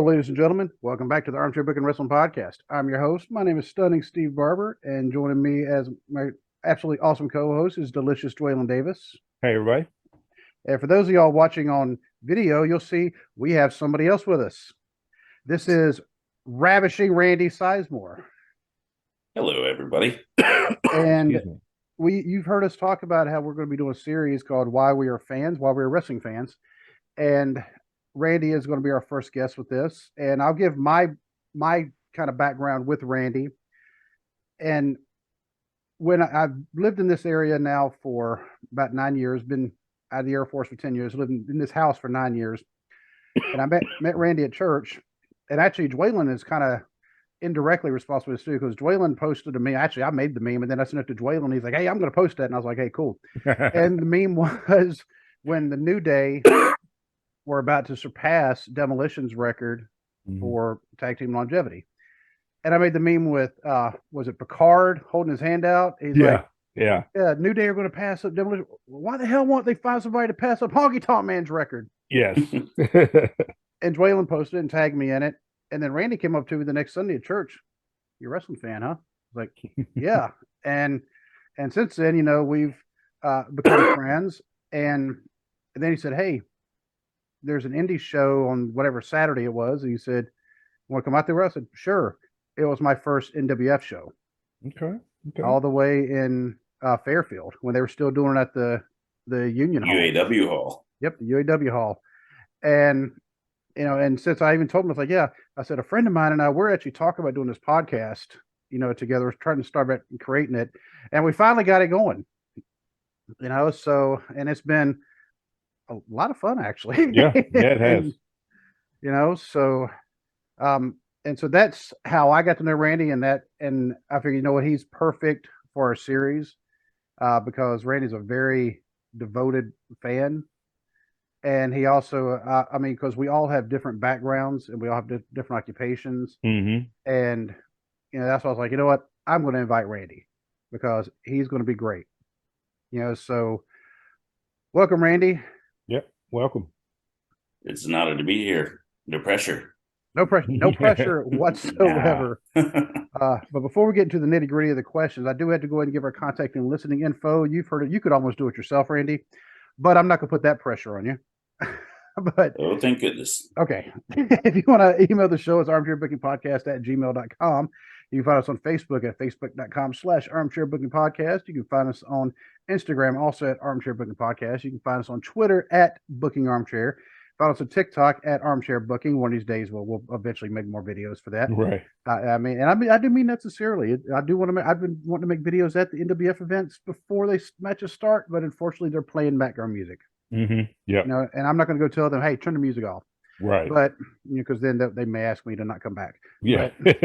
ladies and gentlemen. Welcome back to the Armchair Booking Wrestling Podcast. I'm your host. My name is Stunning Steve Barber, and joining me as my absolutely awesome co-host is Delicious Dwaylon Davis. Hey, everybody. And for those of y'all watching on video, you'll see we have somebody else with us. This is Ravishing Randy Sizemore. Hello, everybody. And you've heard us talk about how we're going to be doing a series called Why We Are Fans, Why We Are Wrestling Fans. And Randy is going to be our first guest with this. And I'll give my kind of background with Randy. And when I've lived in this area now for about 9 years, been out of the Air Force for 10 years, lived in this house for 9 years. And I met Randy at church. And actually, Dwaylon is kind of indirectly responsible for this too, because Dwaylon posted to me. Actually, I made the meme, and then I sent it to Dwaylon. He's like, "Hey, I'm going to post that." And I was like, "Hey, cool." And the meme was when the New Day were about to surpass Demolition's record for tag team longevity. And I made the meme with, was it Picard holding his hand out? He's like, yeah, New Day are going to pass up Demolition. Why the hell won't they find somebody to pass up Honky Tonk Man's record? Yes. And Dwaylon posted it and tagged me in it. And then Randy came up to me the next Sunday at church. "You're a wrestling fan, huh?" I was like, "Yeah." And since then, we've become friends. And then he said, "Hey, there's an indie show on whatever Saturday it was." And he said, "Want to come out there?" I said, "Sure." It was my first NWF show. Okay. All the way in Fairfield when they were still doing it at the Union Hall. UAW Hall. Yep, the UAW Hall. And, and since I even told him, I was like, "Yeah," I said, "A friend of mine and I, we're actually talking about doing this podcast, together. We're trying to start about creating it. And we finally got it going, so, and it's been a lot of fun, actually." Yeah, it has. And so that's how I got to know Randy, and I figured, he's perfect for our series, because Randy's a very devoted fan. And he also, because we all have different backgrounds and we all have different occupations. Mm-hmm. And, that's why I was like, you know what? I'm going to invite Randy because he's going to be great. So welcome, Randy. Yep. Welcome. It's an honor to be here. No pressure. No pressure whatsoever. But before we get into the nitty gritty of the questions, I do have to go ahead and give our contact and listening info. You've heard it. You could almost do it yourself, Randy, but I'm not going to put that pressure on you. But oh, thank goodness. Okay. If you want to email the show, it's armchairbookingpodcast@gmail.com. You can find us on Facebook at facebook.com/armchairbookingpodcast. You can find us on Instagram also at armchairbookingpodcast. You can find us on Twitter at bookingarmchair. Find us on TikTok at Armchair Booking. One of these days, we'll eventually make more videos for that. Right. I do mean that sincerely. I do want to make. I've been wanting to make videos at the NWF events before they matches start, but unfortunately, they're playing background music. Mm-hmm. Yeah. And I'm not going to go tell them, "Hey, turn the music off." Right. But because then they may ask me to not come back. Yeah. But,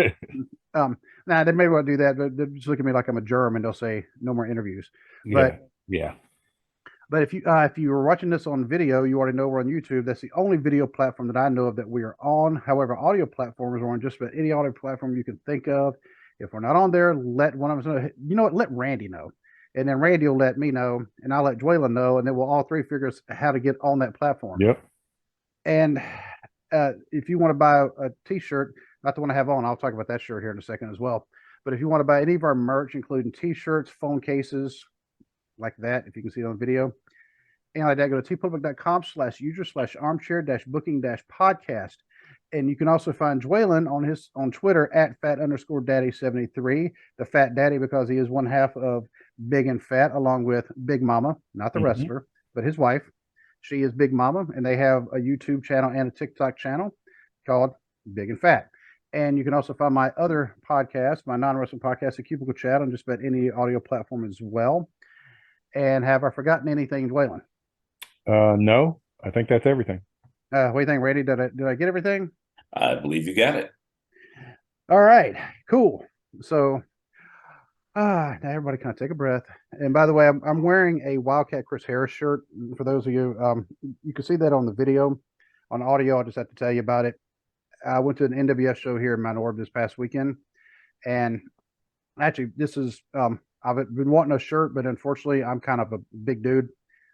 they may well do that, but they'll just look at me like I'm a germ and they'll say no more interviews. But yeah. But if you were watching this on video, you already know we're on YouTube. That's the only video platform that I know of that we are on. However, audio platforms are on just about any audio platform you can think of. If we're not on there, let one of us know. You know what? Let Randy know. And then Randy will let me know, and I'll let Dwaylon know, and then we'll all three figure out how to get on that platform. Yep. And if you want to buy a T-shirt, not the one I have on, I'll talk about that shirt here in a second as well. But if you want to buy any of our merch, including T-shirts, phone cases, like that, if you can see it on video, and like that, go to tpublic.com/user/armchair-booking-podcast. And you can also find Dwaylon on Twitter at fat_daddy73, the Fat Daddy, because he is one half of Big and Fat, along with Big Mama, not the wrestler, but his wife. She is Big Mama, and they have a YouTube channel and a TikTok channel called Big and Fat. And you can also find my other podcast, my non-wrestling podcast, The Cubicle Chat, on just about any audio platform as well. And have I forgotten anything, Dwaylon? No, I think that's everything. What do you think, Randy? Did I get everything? I believe you got it. All right, cool. So, now everybody kind of take a breath. And by the way, I'm wearing a Wildcat Chris Harris shirt. For those of you, you can see that on the video. On audio, I just have to tell you about it. I went to an NWF show here in Mount Orb this past weekend, and actually, this is I've been wanting a shirt, but unfortunately, I'm kind of a big dude.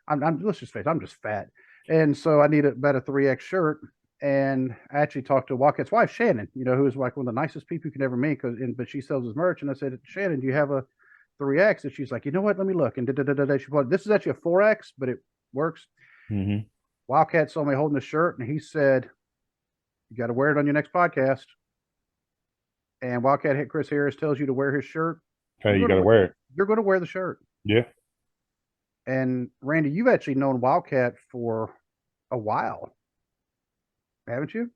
Let's just face it, I'm just fat, and so I need about a 3X shirt. and I actually talked to Wildcat's wife, Shannon, who was like one of the nicest people you could ever meet. But she sells his merch, and I said, Shannon, do you have a 3X? And she's like, you know what? Let me look. And she bought, this is actually a 4X, but it works. Mm-hmm. Wildcat saw me holding the shirt, and he said, you got to wear it on your next podcast. And Wildcat hit Chris Harris tells you to wear his shirt. Hey, you got to wear it. You're going to wear the shirt. Yeah. And Randy, you've actually known Wildcat for a while, haven't you?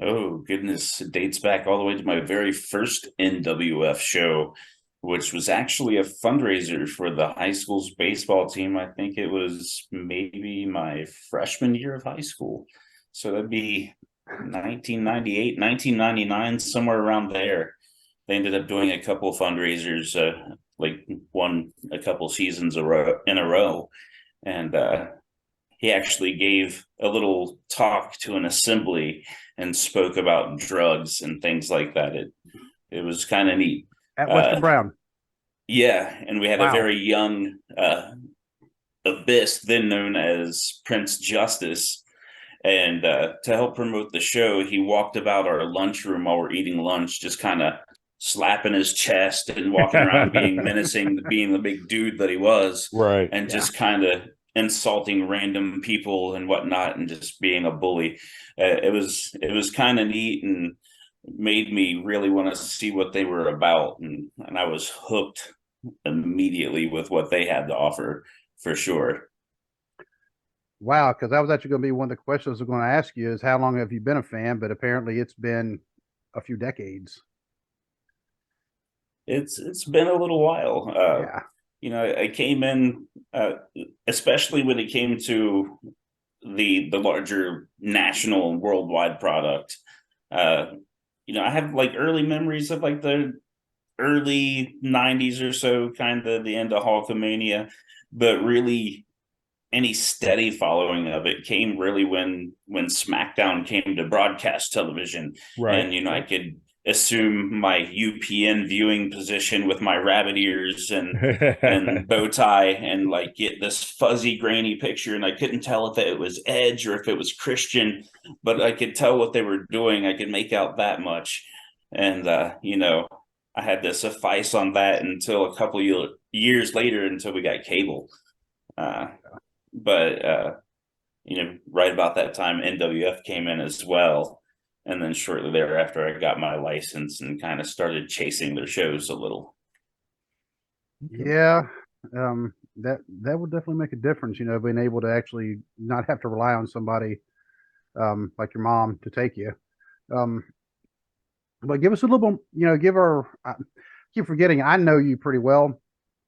Oh, goodness. It dates back all the way to my very first NWF show, which was actually a fundraiser for the high school's baseball team. I think it was maybe my freshman year of high school. So that'd be 1998, 1999, somewhere around there. They ended up doing a couple of fundraisers, won a couple seasons in a row. And he actually gave a little talk to an assembly and spoke about drugs and things like that. It was kind of neat. At Western Brown. Yeah, and we had a very young Abyss, then known as Prince Justice. And to help promote the show, he walked about our lunchroom while we're eating lunch, just kind of slapping his chest and walking around being menacing, being the big dude that he was. Right. And just kind of insulting random people and whatnot and just being a bully. It was kind of neat and made me really want to see what they were about. And I was hooked immediately with what they had to offer, for sure. Wow, because that was actually going to be one of the questions I'm going to ask you is how long have you been a fan? But apparently it's been a few decades. It's been a little while. I came in, especially when it came to the larger national and worldwide product. I have like early memories of like the early 90s or so, kind of the end of Hulkamania, but really any steady following of it came really when SmackDown came to broadcast television. Right. And I could assume my UPN viewing position with my rabbit ears and bow tie and like get this fuzzy grainy picture, and I couldn't tell if it was Edge or if it was Christian, but I could tell what they were doing. I could make out that much. And I had to suffice on that until a couple years later, until we got cable. But right about that time, NWF came in as well. And then shortly thereafter, I got my license and kind of started chasing their shows a little. Yeah, that would definitely make a difference, being able to actually not have to rely on somebody like your mom to take you. But give us a little bit, I keep forgetting, I know you pretty well,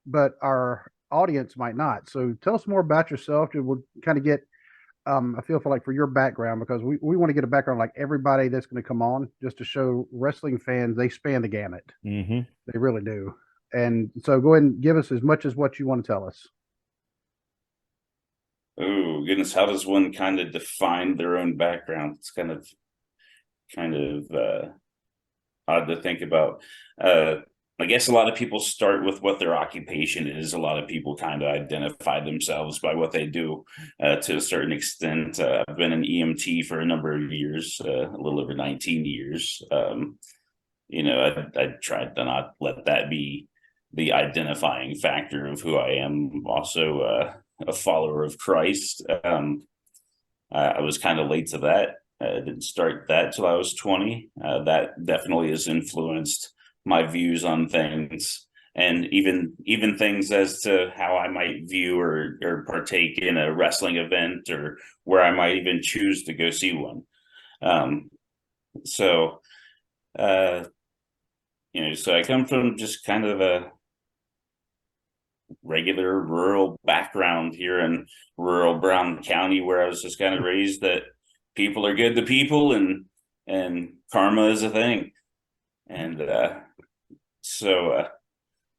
but our audience might not. So tell us more about yourself. We'll kind of get I feel for your background, because we want to get a background like everybody that's going to come on, just to show wrestling fans they span the gamut. Mm-hmm. They really do. And so go ahead and give us as much as what you want to tell us. Oh, goodness. How does one kind of define their own background? It's kind of odd to think about. I guess a lot of people start with what their occupation is. A lot of people kind of identify themselves by what they do to a certain extent. I've been an EMT for a number of years, a little over 19 years. I tried to not let that be the identifying factor of who I am. Also a follower of Christ. I was kind of late to that. I didn't start that till I was 20. That definitely has influenced my views on things, and even things as to how I might view or partake in a wrestling event, or where I might even choose to go see one. So I come from just kind of a regular rural background here in rural Brown County, where I was just kind of raised that people are good to people and karma is a thing. And so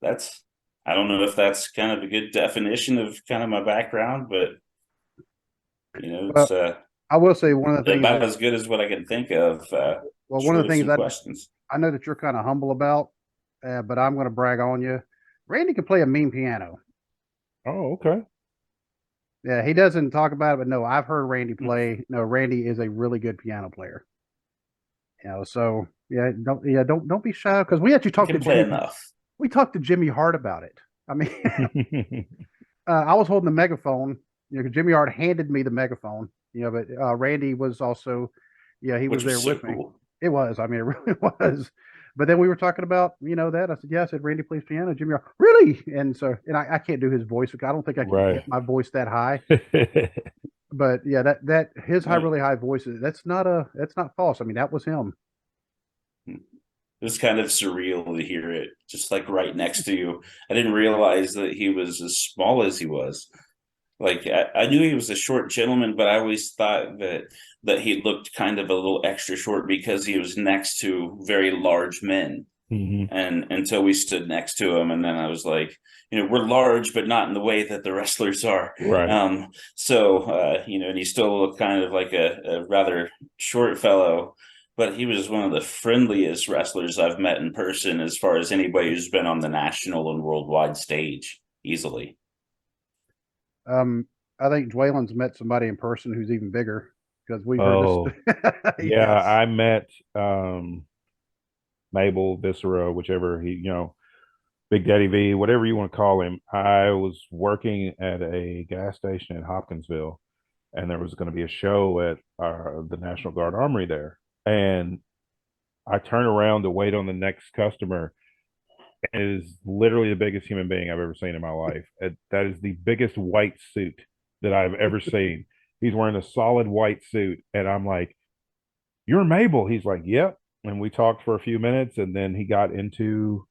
that's, I don't know if that's kind of a good definition of kind of my background, but it's I will say one of the things about as good as what I can think of. One of the things questions I know that you're kind of humble about, but I'm going to brag on you. Randy can play a mean piano. Oh, okay. Yeah, he doesn't talk about it, but no, I've heard Randy play. No, Randy is a really good piano player. So don't be shy because we actually He talked to can play Jimmy. enough. We talked to Jimmy Hart about it. I mean, I was holding the megaphone. 'Cause Jimmy Hart handed me the megaphone. But Randy was also, he Which was was there so with me. cool. It was. I mean, it really was. But then we were talking about, that. I said, yeah. I said, Randy plays piano. Jimmy Hart, really? And I can't do his voice. I don't think I can Right. get my voice that high. But yeah, that his really high voice that's not false. I mean, that was him. It was kind of surreal to hear it just like right next to you. I didn't realize that he was as small as he was. Like I knew he was a short gentleman, but I always thought that he looked kind of a little extra short because he was next to very large men. And until we stood next to him, and then I was like, we're large, but not in the way that the wrestlers are. Right. And he still looked kind of like a rather short fellow, but he was one of the friendliest wrestlers I've met in person, as far as anybody who's been on the national and worldwide stage, easily. I think Dwalen's met somebody in person who's even bigger because we've heard Oh, this. yeah. Yes. I met Mabel, Viscera, whichever Big Daddy V, whatever you want to call him. I was working at a gas station in Hopkinsville, and there was going to be a show at the National Guard Armory there. And I turn around to wait on the next customer, and it is literally the biggest human being I've ever seen in my life. That is the biggest white suit that I've ever seen. He's wearing a solid white suit, and I'm like, "You're Mabel." He's like, "Yep." And we talked for a few minutes, and then he got into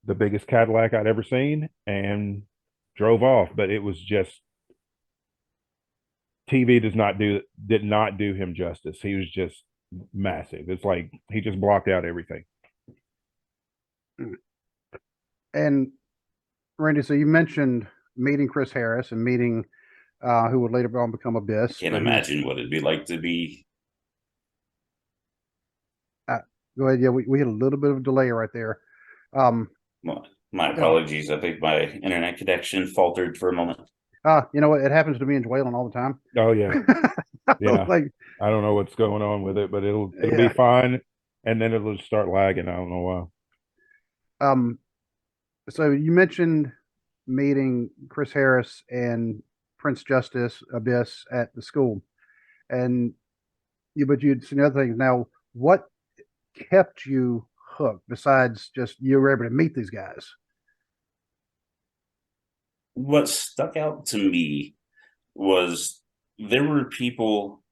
the biggest Cadillac I'd ever seen and drove off. But it was just TV did not do him justice. He was just massive. It's like he just blocked out everything. And Randy, so you mentioned meeting Chris Harris and meeting who would later on become Abyss. Can't imagine what it'd be like to be. Go ahead. Yeah, we had a little bit of a delay right there. Well, my apologies. I think my internet connection faltered for a moment. You know what? It happens to me and Dwaylen all the time. Oh yeah, yeah. Like, I don't know what's going on with it, but it'll be fine, and then it'll just start lagging. I don't know why. So you mentioned meeting Chris Harris and Prince Justice Abyss at the school, and but you'd seen other things. Now, what kept you hooked besides just you were able to meet these guys? What stuck out to me was there were people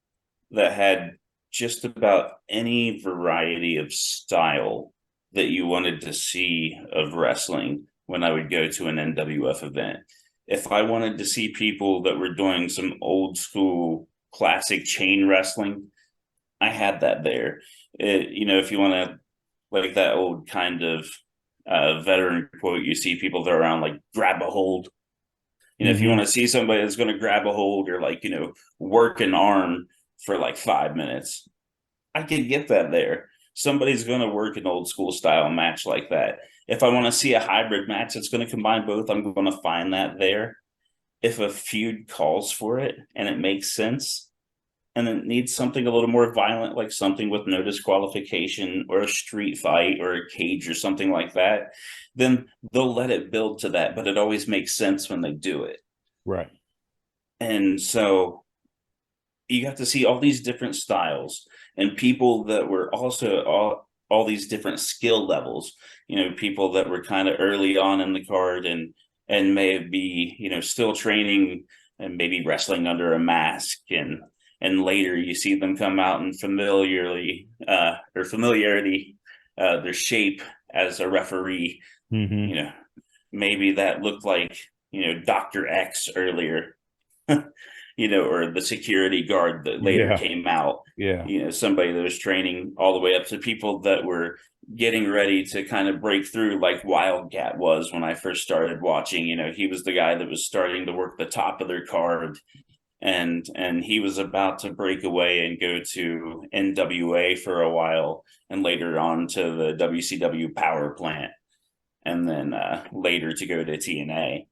that had just about any variety of style that you wanted to see of wrestling when I would go to an NWF event. If I wanted to see people that were doing some old school classic chain wrestling, I had that there. If you want to, like that old kind of veteran quote, you see people that are around like grab a hold. If you want to see somebody that's going to grab a hold or work an arm for like 5 minutes, I could get that there. Somebody's going to work an old school style match like that. If I want to see a hybrid match that's going to combine both, I'm going to find that there. If a feud calls for it and it makes sense, and it needs something a little more violent, like something with no disqualification or a street fight or a cage or something like that, then they'll let it build to that. But it always makes sense when they do it. Right. And so you got to see all these different styles and people that were also all these different skill levels, people that were kind of early on in the card and may be, still training and maybe wrestling under a mask, and later you see them come out and familiarity their shape as a referee. Maybe that looked like Dr. X earlier, or the security guard that later came out. Somebody that was training, all the way up to people that were getting ready to kind of break through, like Wildcat was when I first started watching. He was the guy that was starting to work the top of their card, and he was about to break away and go to NWA for a while, and later on to the WCW power plant, and then later to go to TNA.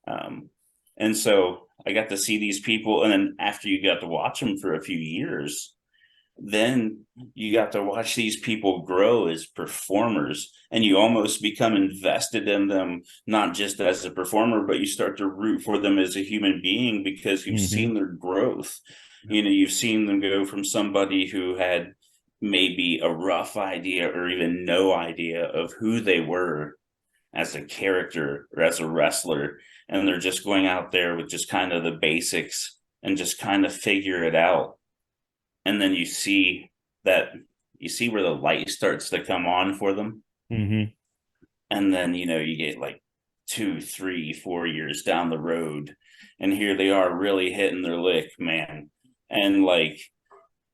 And so I got to see these people, and then after you got to watch them for a few years, then you got to watch these people grow as performers, and you almost become invested in them, not just as a performer, but you start to root for them as a human being because you've seen their growth. You know, you've seen them go from somebody who had maybe a rough idea or even no idea of who they were as a character or as a wrestler, and they're just going out there with just kind of the basics and just kind of figure it out. And then you see where the light starts to come on for them. And then, you know, you get like 2, 3, 4 years down the road, and here they are really hitting their lick, man. And like,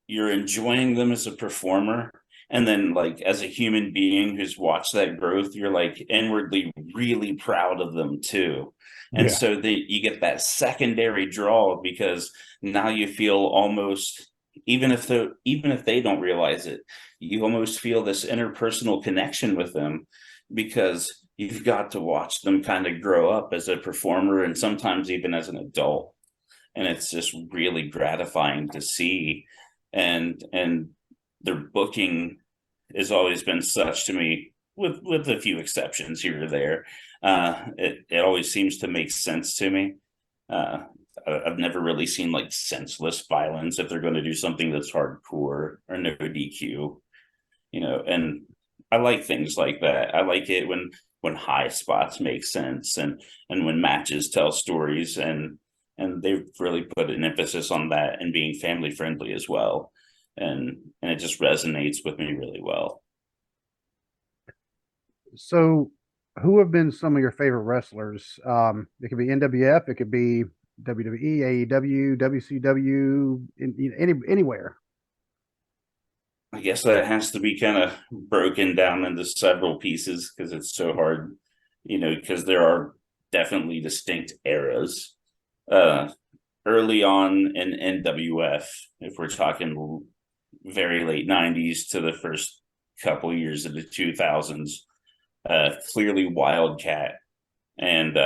you're enjoying them as a performer, and then like as a human being who's watched that growth, you're like inwardly really proud of them too. And so you get that secondary draw, because now you feel almost, even if they don't realize it, you almost feel this interpersonal connection with them, because you've got to watch them kind of grow up as a performer, and sometimes even as an adult. And it's just really gratifying to see. And their booking has always been such to me, with a few exceptions here or there. It always seems to make sense to me. I've never really seen like senseless violence if they're going to do something that's hardcore or no DQ, you know. And I like things like that. I like it when high spots make sense, and when matches tell stories, and they've really put an emphasis on that and being family friendly as well. And it just resonates with me really well. So, who have been some of your favorite wrestlers? It could be NWF, it could be WWE, AEW, WCW, anywhere. I guess that has to be kind of broken down into several pieces, because it's so hard, you know, because there are definitely distinct eras. Early on in NWF, if we're talking very late 90s to the first couple years of the 2000s, clearly Wildcat and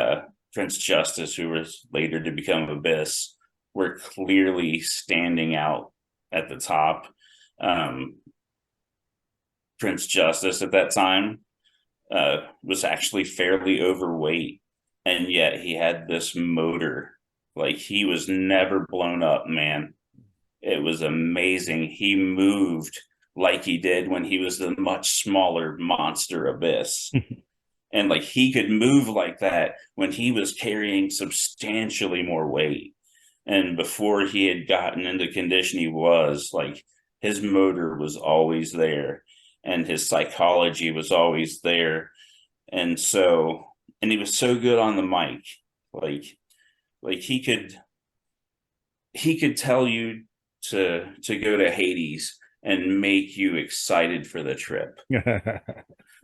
Prince Justice, who was later to become Abyss, were clearly standing out at the top. Prince Justice at that time was actually fairly overweight, and yet he had this motor. Like, he was never blown up, man. It was amazing. He moved like he did when he was the much smaller monster Abyss. And like, he could move like that when he was carrying substantially more weight. And before he had gotten into condition, he was like, his motor was always there, and his psychology was always there. And he was so good on the mic. Like he could tell you to go to Hades and make you excited for the trip.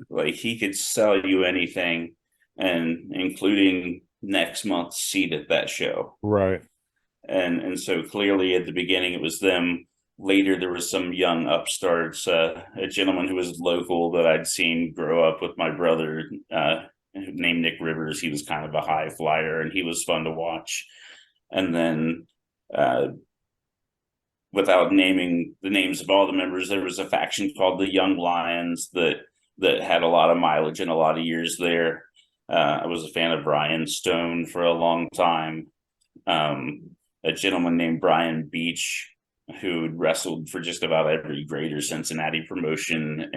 Like, he could sell you anything, and including next month's seat at that show. Right. And so clearly at the beginning it was them. Later there was some young upstarts, a gentleman who was local that I'd seen grow up with my brother, named Nick Rivers. He was kind of a high flyer, and he was fun to watch. And then without naming the names of all the members, there was a faction called the Young Lions that had a lot of mileage and a lot of years there. I was a fan of Brian Stone for a long time. A gentleman named Brian Beach, who wrestled for just about every greater Cincinnati promotion,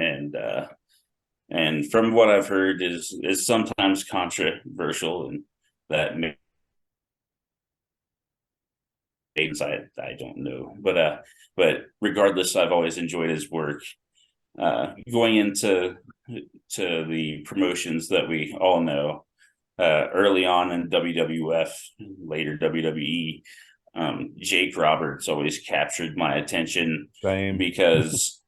and from what I've heard is sometimes controversial, and that I don't know, but regardless, I've always enjoyed his work. Going into the promotions that we all know, early on in WWF, later WWE, Jake Roberts always captured my attention. Same. Because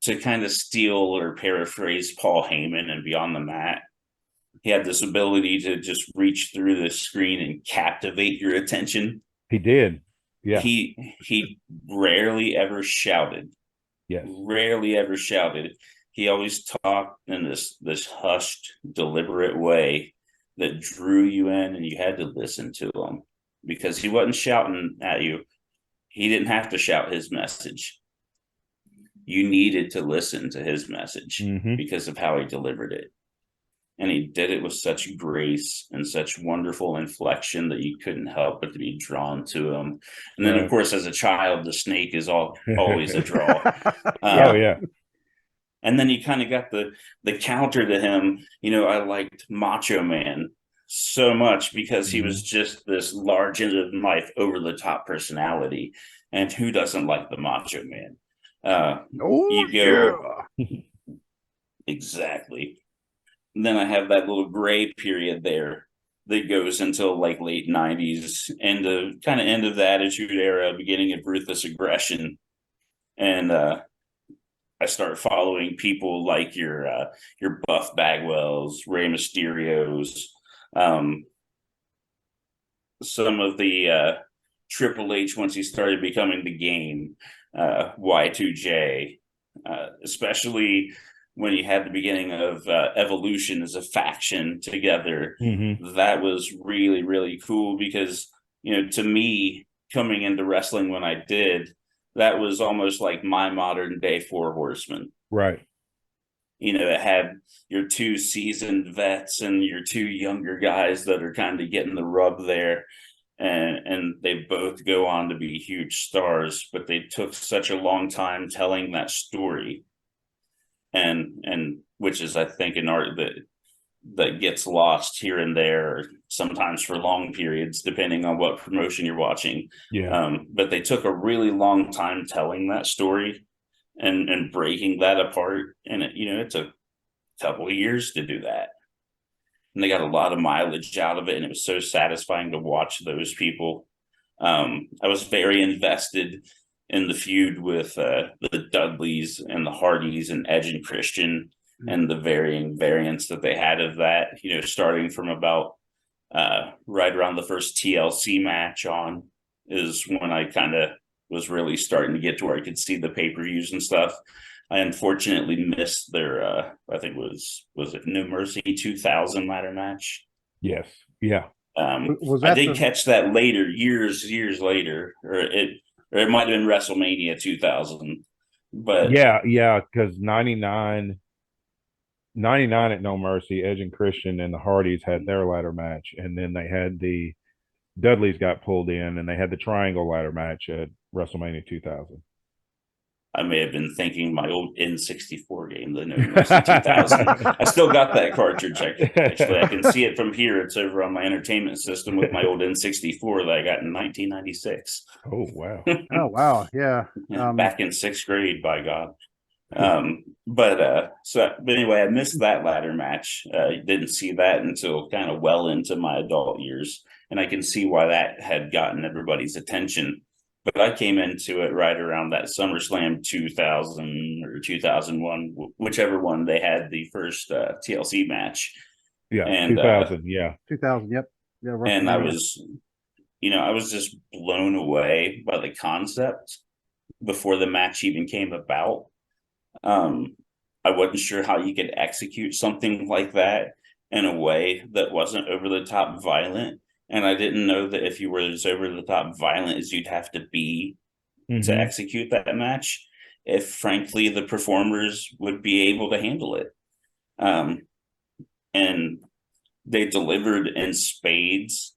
to kind of steal or paraphrase Paul Heyman and Beyond the Mat, he had this ability to just reach through the screen and captivate your attention. He did. Yeah. He rarely ever shouted. Yes. Rarely ever shouted. He always talked in this hushed, deliberate way that drew you in, and you had to listen to him. because he wasn't shouting at you. He didn't have to shout his message. You needed to listen to his message because of how he delivered it. And he did it with such grace and such wonderful inflection that you couldn't help but to be drawn to him. And then, of course, as a child, the snake is always a draw. Oh, yeah. And then you kind of got the counter to him. I liked Macho Man so much because he was just this large in life, over the top personality. And who doesn't like the Macho Man? Exactly. And then I have that little gray period there that goes until like late 90s, end of the Attitude Era, beginning of Ruthless Aggression. And I start following people like your Buff Bagwells, Rey Mysterios, some of the Triple H once he started becoming the Game, Y2J, especially when you had the beginning of Evolution as a faction together. That was really, really cool because, to me, coming into wrestling when I did, that was almost like my modern day Four Horsemen. Right. It had your two seasoned vets and your two younger guys that are kind of getting the rub there. And they both go on to be huge stars, but they took such a long time telling that story. And which is, I think, an art that gets lost here and there, sometimes for long periods, depending on what promotion you're watching. Yeah. But they took a really long time telling that story and breaking that apart. And it took a couple of years to do that. And they got a lot of mileage out of it, and it was so satisfying to watch those people. I was very invested in the feud with the Dudleys and the Hardys and Edge and Christian, and the varying variants that they had of that, starting from about right around the first TLC match on is when I kind of was really starting to get to where I could see the pay-per-views and stuff. I unfortunately missed their, I think was it No Mercy 2000 ladder match? Yes. Yeah. I did catch that later, years later, or it might have been WrestleMania 2000. But yeah, because 99 at No Mercy, Edge and Christian and the Hardys had their ladder match, and then they had the Dudleys got pulled in, and they had the triangle ladder match at WrestleMania 2000. I may have been thinking my old N64 game, the No Mercy 2000. I still got that cartridge. Actually, I can see it from here. It's over on my entertainment system with my old N64 that I got in 1996. Oh, wow. Oh, wow. Yeah. Back in 6th grade, by God. But anyway, I missed that ladder match. Didn't see that until kind of well into my adult years. And I can see why that had gotten everybody's attention. But I came into it right around that SummerSlam 2000 or 2001, whichever one they had the first TLC match. Yeah, and 2000, yeah. 2000, yep. Yeah, and I was just blown away by the concept before the match even came about. I wasn't sure how you could execute something like that in a way that wasn't over the top violent. And I didn't know that if you were as over the top violent as you'd have to be to execute that match, if frankly the performers would be able to handle it. And they delivered in spades.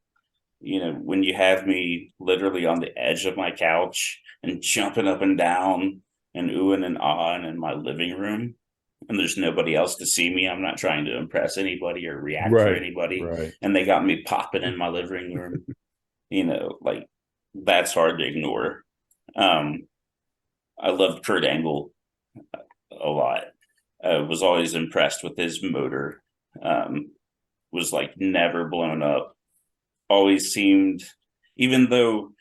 When you have me literally on the edge of my couch and jumping up and down and oohing and ahhing in my living room, and there's nobody else to see me. I'm not trying to impress anybody or react for anybody. Right. And they got me popping in my living room. Like that's hard to ignore. I loved Kurt Angle a lot. Was always impressed with his motor. Was like never blown up. Always seemed, even though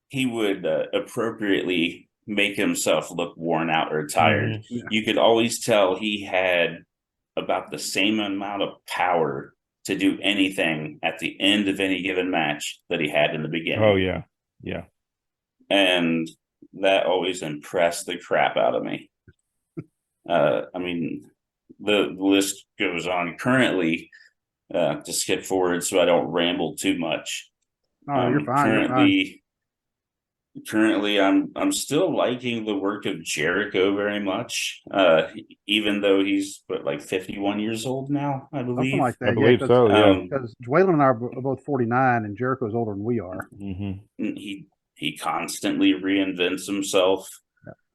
he would appropriately make himself look worn out or tired, you could always tell he had about the same amount of power to do anything at the end of any given match that he had in the beginning. Oh, yeah. Yeah. And that always impressed the crap out of me. I mean, the list goes on currently, to skip forward so I don't ramble too much. No, you're fine. You're fine. Currently, I'm still liking the work of Jericho very much. Even though he's like 51 years old now, I Something believe. like that. I Yeah, believe so. Yeah. because Dwaylen and I are both 49, and Jericho's older than we are. He constantly reinvents himself.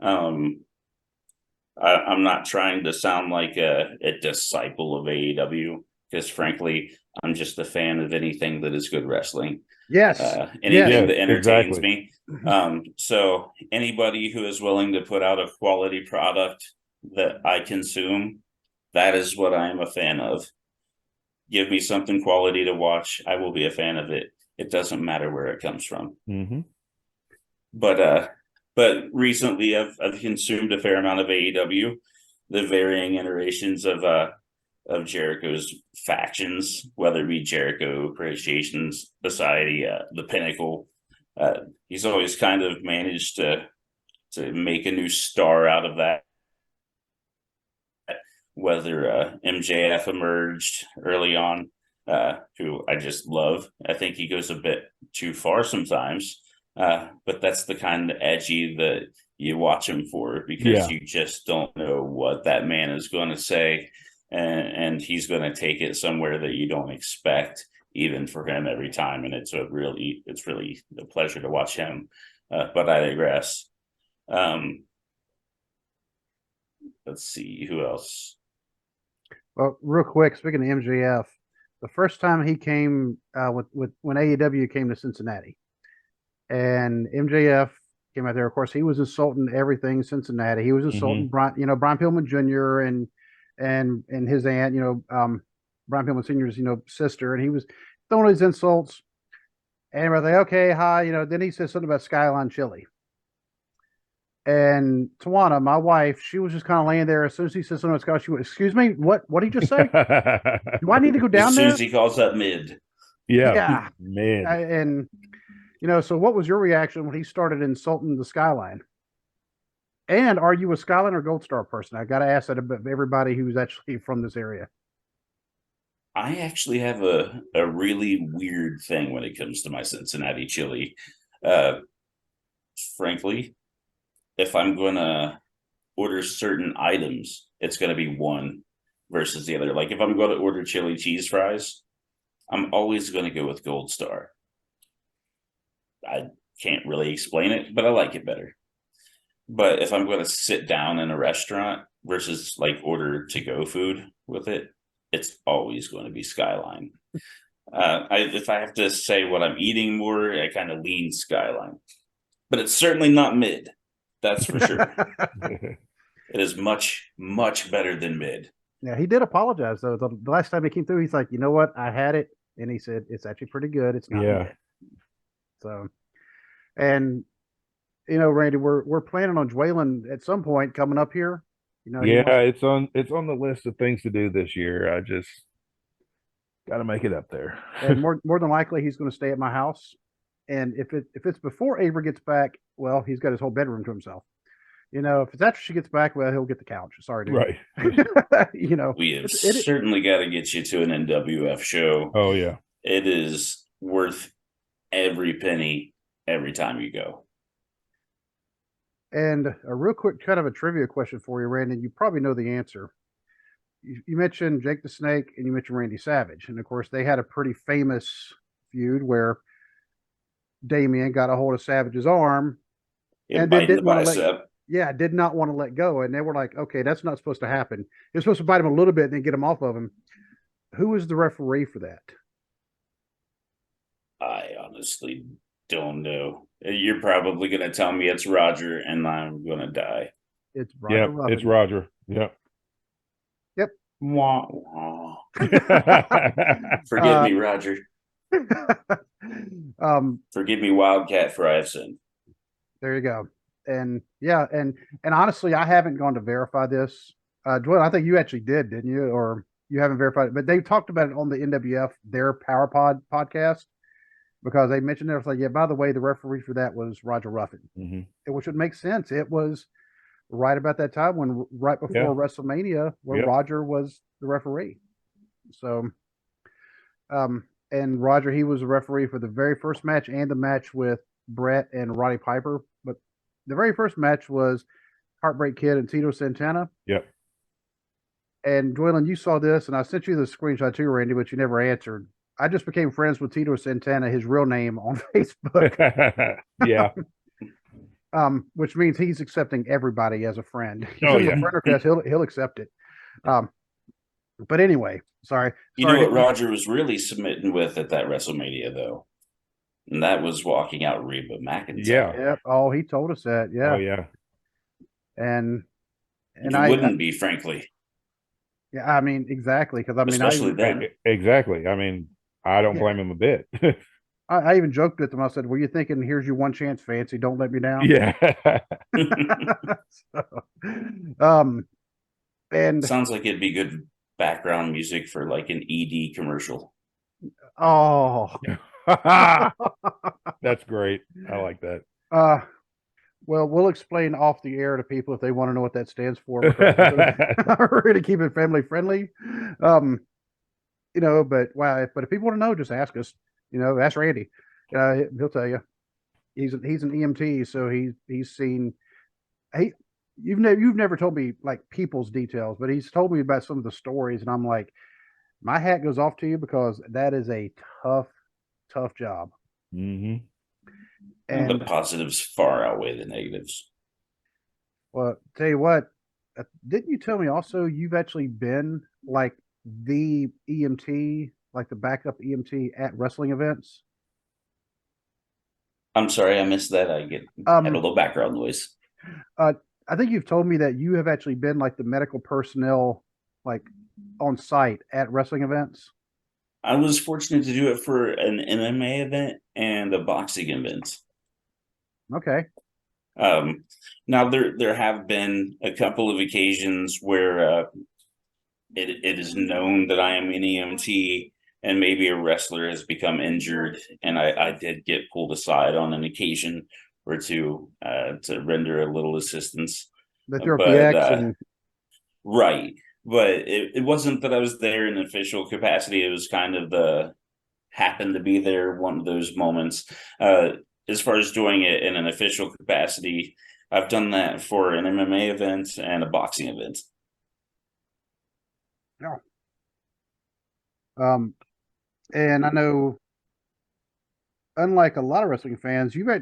I'm not trying to sound like a disciple of AEW, because frankly, I'm just a fan of anything that is good wrestling. Yes. Anything that entertains exactly. me. So anybody who is willing to put out a quality product that I consume, that is what I am a fan of. Give me something quality to watch, I will be a fan of it. It doesn't matter where it comes from. But recently I've consumed a fair amount of AEW, the varying iterations of Jericho's factions, whether it be Jericho Appreciation Society, the Pinnacle. He's always kind of managed to make a new star out of that. Whether MJF emerged early on, who I just love. I think he goes a bit too far sometimes, but that's the kind of edgy that you watch him for, because you just don't know what that man is going to say, and he's going to take it somewhere that you don't expect, even for him every time. And it's really a pleasure to watch him. But I digress. Let's see who else. Well, real quick, speaking of MJF, the first time he came with when AEW came to Cincinnati, and MJF came out there. Of course, he was insulting everything Cincinnati. He was insulting Brian Pillman Jr. and his aunt, Brian Pillman Sr.'s sister, and he was throwing these insults. And we're like, okay, hi, Then he said something about Skyline Chili. And Tawana, my wife, she was just kind of laying there. As soon as he said something about Skyline, she went, "Excuse me, what did he just say? Do I need to go down there?" As soon as he calls that mid. Yeah. Mid. And so what was your reaction when he started insulting the Skyline? And are you a Skyline or Gold Star person? I got to ask that of everybody who's actually from this area. I actually have a really weird thing when it comes to my Cincinnati chili. Frankly, if I'm going to order certain items, it's going to be one versus the other. Like if I'm going to order chili cheese fries, I'm always going to go with Gold Star. I can't really explain it, but I like it better. But if I'm going to sit down in a restaurant versus like order to-go food with it, it's always going to be Skyline. If I have to say what I'm eating more, I kind of lean Skyline. But it's certainly not mid. That's for sure. It is much, much better than mid. Yeah, he did apologize, though. The last time he came through, he's like, "You know what? I had it." And he said, "It's actually pretty good. It's not mid." So, and, Randy, we're planning on Dwaylen at some point coming up here. It's on the list of things to do this year. I just got to make it up there. And more than likely, he's going to stay at my house. And if it's before Avery gets back, well, he's got his whole bedroom to himself. If it's after she gets back, well, he'll get the couch. Sorry, dude. Right. We have certainly got to get you to an NWF show. Oh yeah. It is worth every penny every time you go. And a real quick kind of a trivia question for you, Randy. You probably know the answer. You mentioned Jake the Snake and you mentioned Randy Savage. And of course, they had a pretty famous feud where Damien got a hold of Savage's arm and then did not want to let go. And they were like, okay, that's not supposed to happen. You're supposed to bite him a little bit and then get him off of him. Who was the referee for that? I honestly don't know. You're probably going to tell me it's Roger and I'm going to die. It's Roger. Yeah, it's Roger. Yep. Yep. Wah, wah. Forgive me, Roger. Forgive me, Wildcat, for I have sinned. There you go. And and honestly, I haven't gone to verify this. Dwayne, I think you actually did, didn't you? Or you haven't verified it, but they talked about it on the NWF, their Power Pod podcast, because they mentioned it. I was like, yeah, by the way, the referee for that was Roger Ruffin, which would make sense. It was right about that time right before WrestleMania, where Roger was the referee. So, and Roger, he was a referee for the very first match and the match with Brett and Roddy Piper. But the very first match was Heartbreak Kid and Tito Santana. Yep. And Dwaylen, you saw this, and I sent you the screenshot too, Randy, but you never answered. I just became friends with Tito Santana, his real name, on Facebook. Yeah. Which means he's accepting everybody as a friend. Oh, yeah. A friend request, he'll accept it. But anyway, sorry. You know what Roger was really submitting with at that WrestleMania, though? And that was walking out Reba McIntyre. Yeah. Yep. Oh, he told us that. Yeah. Oh, yeah. And I wouldn't be, frankly. Yeah, I mean, exactly. Because I mean, especially then. Exactly. I mean, I don't blame him a bit. I even joked with him. I said, "Were you thinking, here's your one chance, Fancy? Don't let me down." Yeah. So, and sounds like it'd be good background music for like an ED commercial. Oh, that's great. I like that. Well, we'll explain off the air to people if they want to know what that stands for. We're going to keep it family friendly. But if people want to know, just ask us. Ask Randy. He'll tell you. He's an EMT, so he's seen. You've never told me like people's details, but he's told me about some of the stories, and I'm like, my hat goes off to you because that is a tough job. Mm-hmm. And the positives far outweigh the negatives. Well, tell you what, didn't you tell me also you've actually been like the EMT, like the backup EMT at wrestling events? I'm sorry, I missed that. I had a little background noise. I think you've told me that you have actually been like the medical personnel, like on site at wrestling events. I was fortunate to do it for an MMA event and a boxing event. Okay. Now there have been a couple of occasions where it is known that I am an EMT and maybe a wrestler has become injured, and I did get pulled aside on an occasion or two to render a little assistance. But they're PX right. But it wasn't that I was there in official capacity. It was kind of happened to be there one of those moments. As far as doing it in an official capacity, I've done that for an MMA event and a boxing event. No. And I know, unlike a lot of wrestling fans, I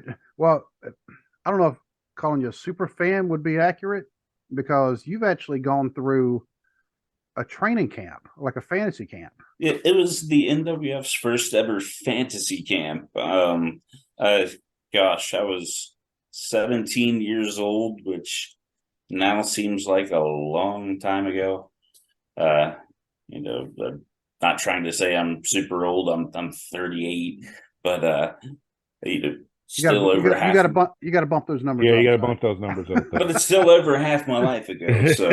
don't know if calling you a super fan would be accurate, because you've actually gone through a training camp, like a fantasy camp. It was the NWF's first ever fantasy camp. Gosh, I was 17 years old, which now seems like a long time ago. I'm not trying to say I'm super old. I'm 38, but still over half. You got to bump those numbers. Yeah, you got to bump those numbers up. But it's still over half my life ago. So,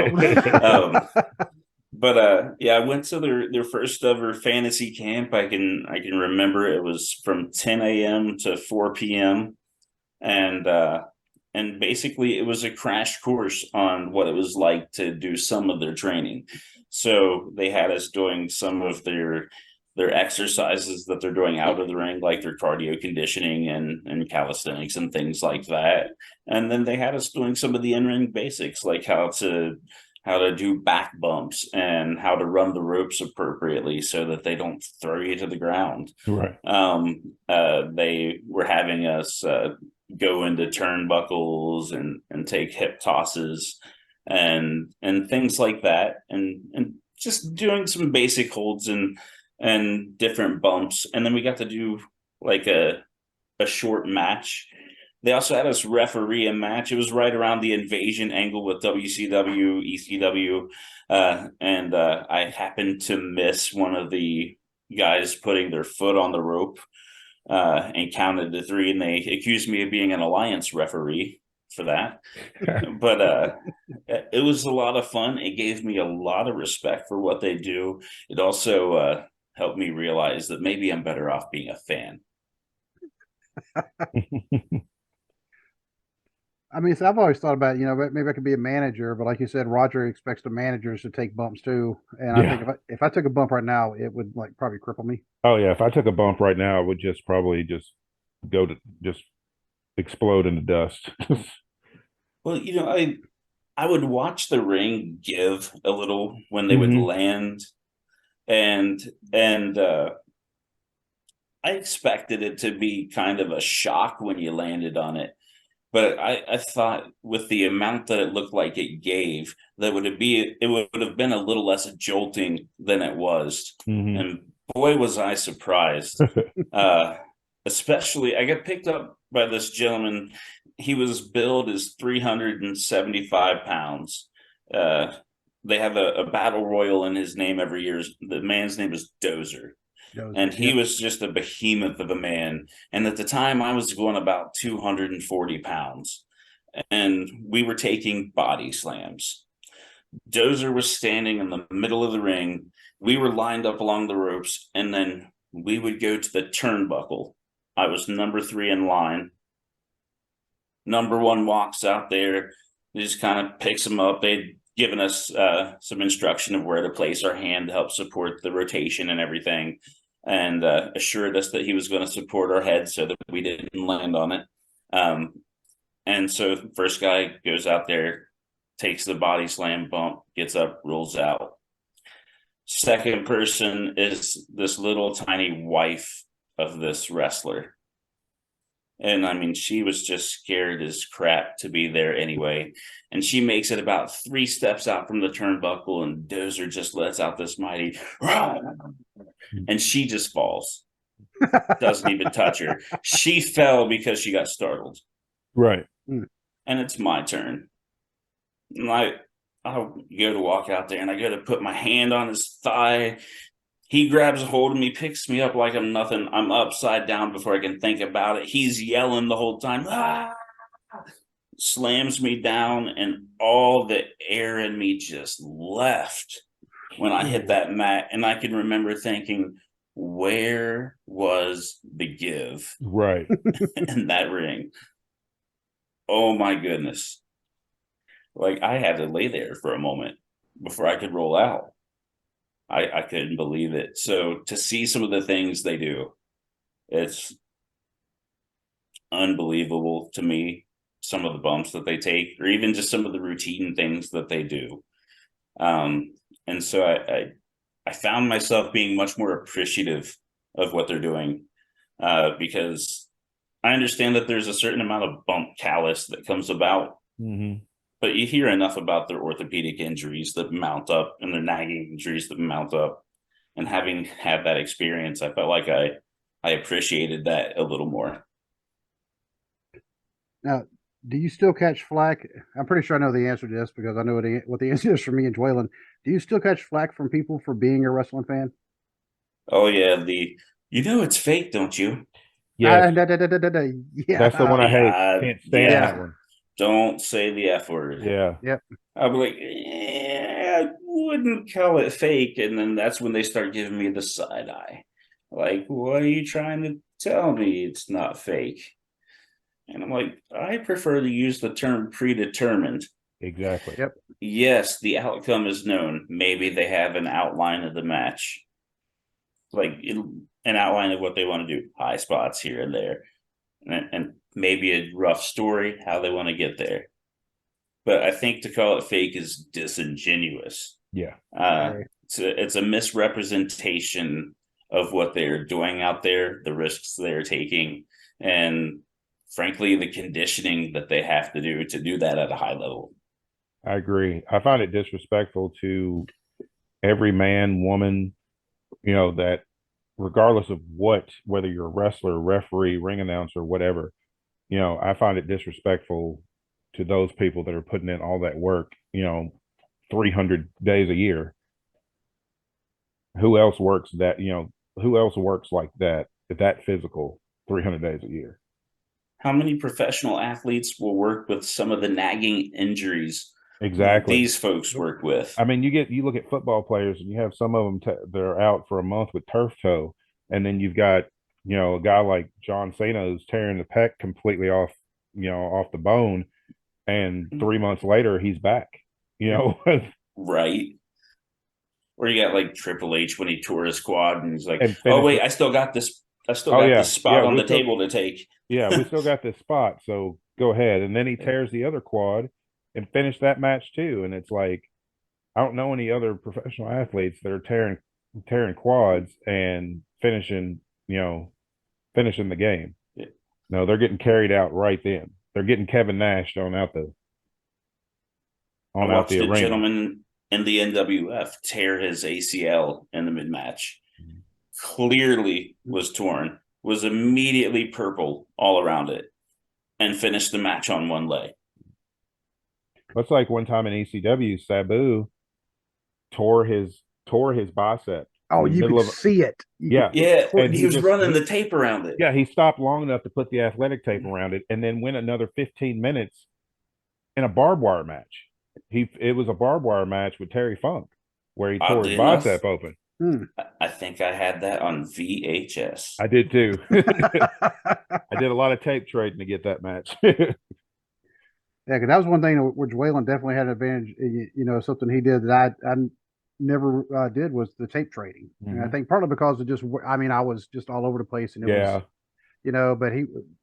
I went to their first ever fantasy camp. I can remember it was from 10 a.m. to 4 p.m. And basically it was a crash course on what it was like to do some of their training. So they had us doing some of their exercises that they're doing out of the ring, like their cardio conditioning and calisthenics and things like that. And then they had us doing some of the in-ring basics, like how to do back bumps and how to run the ropes appropriately so that they don't throw you to the ground. Right. They were having us go into turnbuckles and take hip tosses and things like that, and just doing some basic holds and different bumps. And then we got to do like a short match. They also had us referee a match. It was right around the invasion angle with WCW, ECW. And I happened to miss one of the guys putting their foot on the rope and counted to 3. And they accused me of being an alliance referee for that. But it was a lot of fun. It gave me a lot of respect for what they do. It also helped me realize that maybe I'm better off being a fan. I mean, so I've always thought about, maybe I could be a manager, but like you said, Roger expects the managers to take bumps too. And I think Yeah. if I took a bump right now, it would like probably cripple me. Oh yeah. If I took a bump right now, I would just probably just go to just explode into dust. Well, I would watch the ring give a little when they would Hmm. land, and and I expected it to be kind of a shock when you landed on it. But I thought with the amount that it looked like it gave, it would have been a little less jolting than it was. Hmm. And boy was I surprised. Uh Especially I got picked up by this gentleman. He was billed as 375 pounds. Uh they have a battle royal in his name every year. The man's name is Dozer, and Dozer, he yep. was just a behemoth of a man. And at the time, I was going about 240 pounds, and we were taking body slams. Dozer was standing in the middle of the ring. We were lined up along the ropes, and then we would go to the turnbuckle. I was number 3 in line. Number 1 walks out there. He just kind of picks him up. They'd given us some instruction of where to place our hand to help support the rotation and everything, and assured us that he was going to support our head so that we didn't land on it. And so first guy goes out there, takes the body slam bump, gets up, rolls out. Second person is this little tiny wife of this wrestler. And I mean, she was just scared as crap to be there anyway. And she makes it about 3 steps out from the turnbuckle, and Dozer just lets out this mighty, and she just falls. Doesn't even touch her. She fell because she got startled. Right. Mm. And it's my turn. And I go to walk out there, and I go to put my hand on his thigh. He grabs a hold of me, picks me up like I'm nothing. I'm upside down before I can think about it. He's yelling the whole time, ah! Slams me down, and all the air in me just left when I hit that mat. And I can remember thinking, where was the give Right. in that ring? Oh my goodness. Like, I had to lay there for a moment before I could roll out. I couldn't believe it. So to see some of the things they do, it's unbelievable to me. Some of the bumps that they take, or even just some of the routine things that they do. And so I found myself being much more appreciative of what they're doing, because I understand that there's a certain amount of bump callus that comes about. Hmm. But you hear enough about their orthopedic injuries that mount up and their nagging injuries that mount up. And having had that experience, I felt like I appreciated that a little more. Now, do you still catch flack? I'm pretty sure I know the answer to this because I know what the answer is for me and Dwaylen. Do you still catch flack from people for being a wrestling fan? Oh yeah, it's fake, don't you? Yes. That's the Yeah. one I hate. Yeah, Can't stand yeah. that one. Don't say the F word. Yeah. Yep. I'll be like, I wouldn't call it fake. And then that's when they start giving me the side eye. Like, what are you trying to tell me? It's not fake. And I'm like, I prefer to use the term predetermined. Exactly. Yep. Yes, the outcome is known. Maybe they have an outline of the match, like an outline of what they want to do, high spots here and there, and maybe a rough story, how they want to get there. But I think to call it fake is disingenuous. Yeah. It's a misrepresentation of what they're doing out there, the risks they're taking, and frankly, the conditioning that they have to do that at a high level. I agree. I find it disrespectful to every man, woman, that regardless of whether you're a wrestler, referee, ring announcer, whatever, I find it disrespectful to those people that are putting in all that work, 300 days a year. Who else works who else works like that physical 300 days a year? How many professional athletes will work with some of the nagging injuries Exactly. these folks work with? I mean, you look at football players, and you have some of them they're out for a month with turf toe, and then you've got a guy like John Cena who's tearing the pec completely off, off the bone, and 3 months later he's back. Right. Or you got like Triple H when he tore his quad and he's like, and "Oh wait, it. I still got this. I still Oh got yeah, this spot on we the still, table to take." we still got this spot, so go ahead. And then he tears the other quad and finish that match too. And it's like, I don't know any other professional athletes that are tearing quads and finishing the game. Yeah. No, they're getting carried out right then. They're getting Kevin Nash on out the I watched a arena. gentleman in the NWF tear his ACL in the mid match. Clearly was torn, was immediately purple all around it, and finished the match on one leg. Looks like one time in ECW, Sabu tore his bicep. Oh, you could see it. Yeah, and he was running the tape around it. Yeah, he stopped long enough to put the athletic tape around it, and then went another 15 minutes in a barbed wire match. It was a barbed wire match with Terry Funk, where he tore his bicep open. I think I had that on VHS. I did too. I did a lot of tape trading to get that match. Yeah, because that was one thing which Waylon definitely had an advantage. Something he did that I never did was the tape trading. Mm-hmm. And I think partly because of I was just all over the place, and it was, but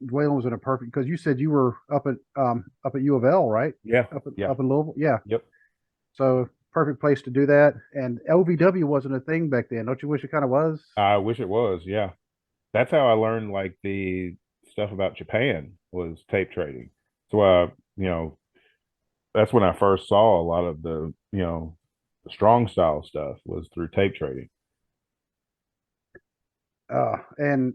Waylon was in a perfect, because you said you were up at U of L, right? Yeah, up in Louisville. Yeah. Yep. So perfect place to do that. And LVW wasn't a thing back then. Don't you wish it kind of was? I wish it was. Yeah, that's how I learned like the stuff about Japan was tape trading. So that's when I first saw a lot of the the strong style stuff was through tape trading. And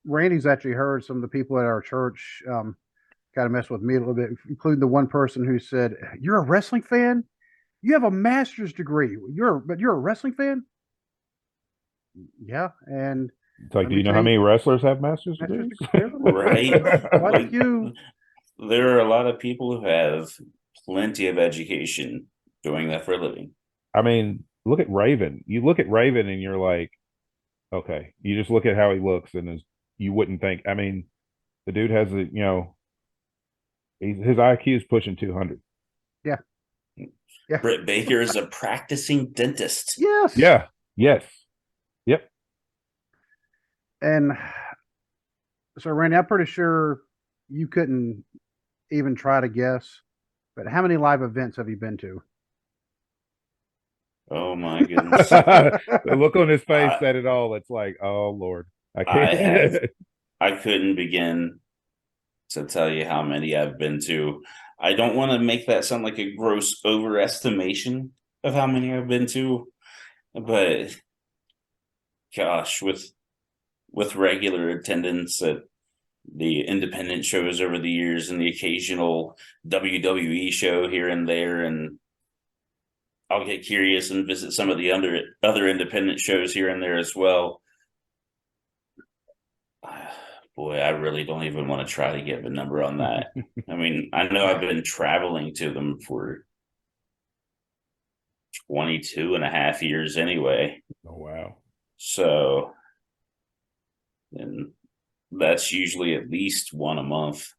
Randy's actually heard some of the people at our church kind of mess with me a little bit, including the one person who said, "You're a wrestling fan? You have a master's degree. But you're a wrestling fan?" Yeah. And it's like, do you know how many wrestlers have master's degrees? Right. Like you. There are a lot of people who have plenty of education doing that for a living. I mean, look at Raven. You look at Raven and you're like, okay, you just look at how he looks and you wouldn't think. I mean, the dude has his IQ is pushing 200. Yeah. Yeah. Britt Baker is a practicing dentist. Yes. Yeah. Yes. Yep. And so, Randy, I'm pretty sure you couldn't even try to guess, but how many live events have you been to? Oh my goodness. The look on his face said it all. It's like, oh Lord, I can't. I couldn't begin to tell you how many I've been to. I don't want to make that sound like a gross overestimation of how many I've been to, but gosh, with regular attendance at the independent shows over the years and the occasional WWE show here and there, and I'll get curious and visit some of the other independent shows here and there as well. Boy, I really don't even want to try to give a number on that. I mean, I know I've been traveling to them for 22 and a half years anyway. Oh, wow. So, and that's usually at least one a month.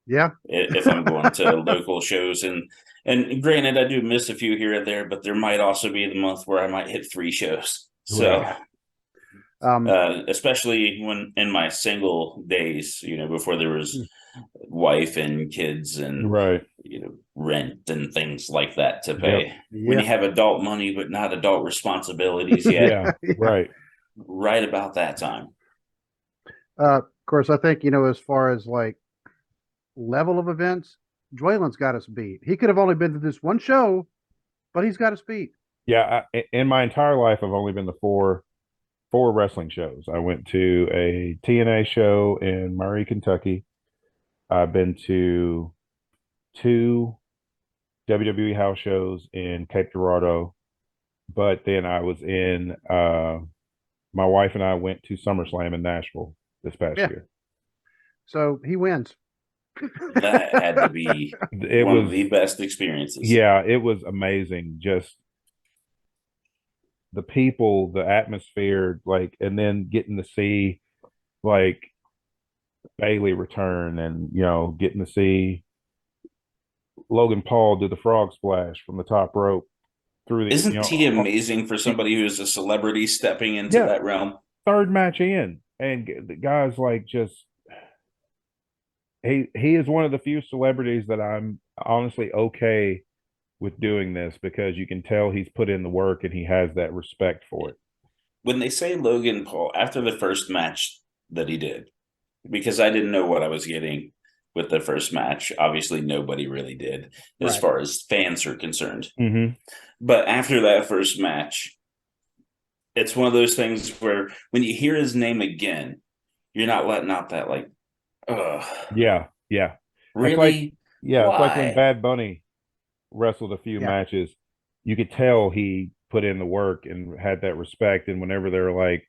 Yeah. If I'm going to local shows. And granted, I do miss a few here and there, but there might also be the month where I might hit 3 shows. So, especially when in my single days, before there was wife and kids and rent and things like that to pay. Yep. When you have adult money but not adult responsibilities yet. Right about that time. Of course, I think as far as like level of events, Dwalen's got us beat. He could have only been to this one show, but he's got us beat. Yeah, in my entire life, I've only been to four wrestling shows. I went to a TNA show in Murray, Kentucky. I've been to 2 WWE house shows in Cape Girardeau, but then I was in. My wife and I went to SummerSlam in Nashville this past year. So he wins. That had to be one of the best experiences. Yeah, it was amazing. Just the people, the atmosphere, and then getting to see Bailey return and getting to see Logan Paul do the frog splash from the top rope through the, Isn't he amazing for somebody who's a celebrity stepping into that realm? Third match in, and the guy's like just he is one of the few celebrities that I'm honestly okay with doing this, because you can tell he's put in the work and he has that respect for it. When they say Logan Paul after the first match that he did, because I didn't know what I was getting with the first match. Obviously, nobody really did as far as fans are concerned. Mm-hmm. But after that first match, it's one of those things where when you hear his name again, you're not letting out that like, ugh. Yeah. Really? It's like when Bad Bunny wrestled a few matches, you could tell he put in the work and had that respect. And whenever they're like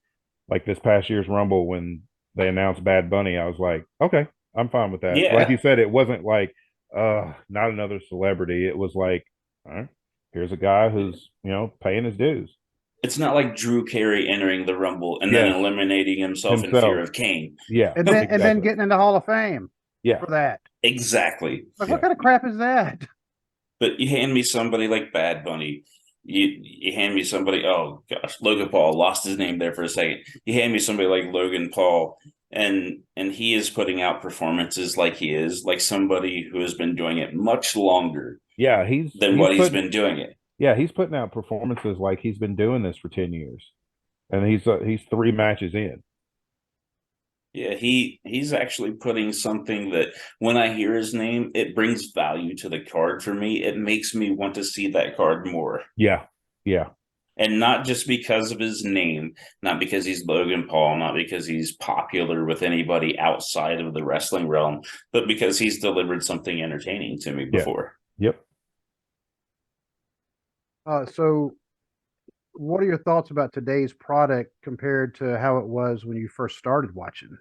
this past year's Rumble, when they announced Bad Bunny, I was like, okay, I'm fine with that. Yeah. Like you said, it wasn't like, not another celebrity. It was like, all right, here's a guy who's, paying his dues. It's not like Drew Carey entering the Rumble and then eliminating himself in fear of Kane. Yeah. And then getting in the Hall of Fame. Yeah. For that. Exactly. Like, what kind of crap is that? But you hand me somebody like Bad Bunny, you hand me somebody, oh gosh, Logan Paul, lost his name there for a second. You hand me somebody like Logan Paul, and he is putting out performances like he is, like somebody who has been doing it much longer he's been doing it. Yeah, he's putting out performances like he's been doing this for 10 years. And he's 3 matches in. Yeah, he's actually putting something that when I hear his name, it brings value to the card for me. It makes me want to see that card more. Yeah. And not just because of his name, not because he's Logan Paul, not because he's popular with anybody outside of the wrestling realm, but because he's delivered something entertaining to me before. Yep. So what are your thoughts about today's product compared to how it was when you first started watching?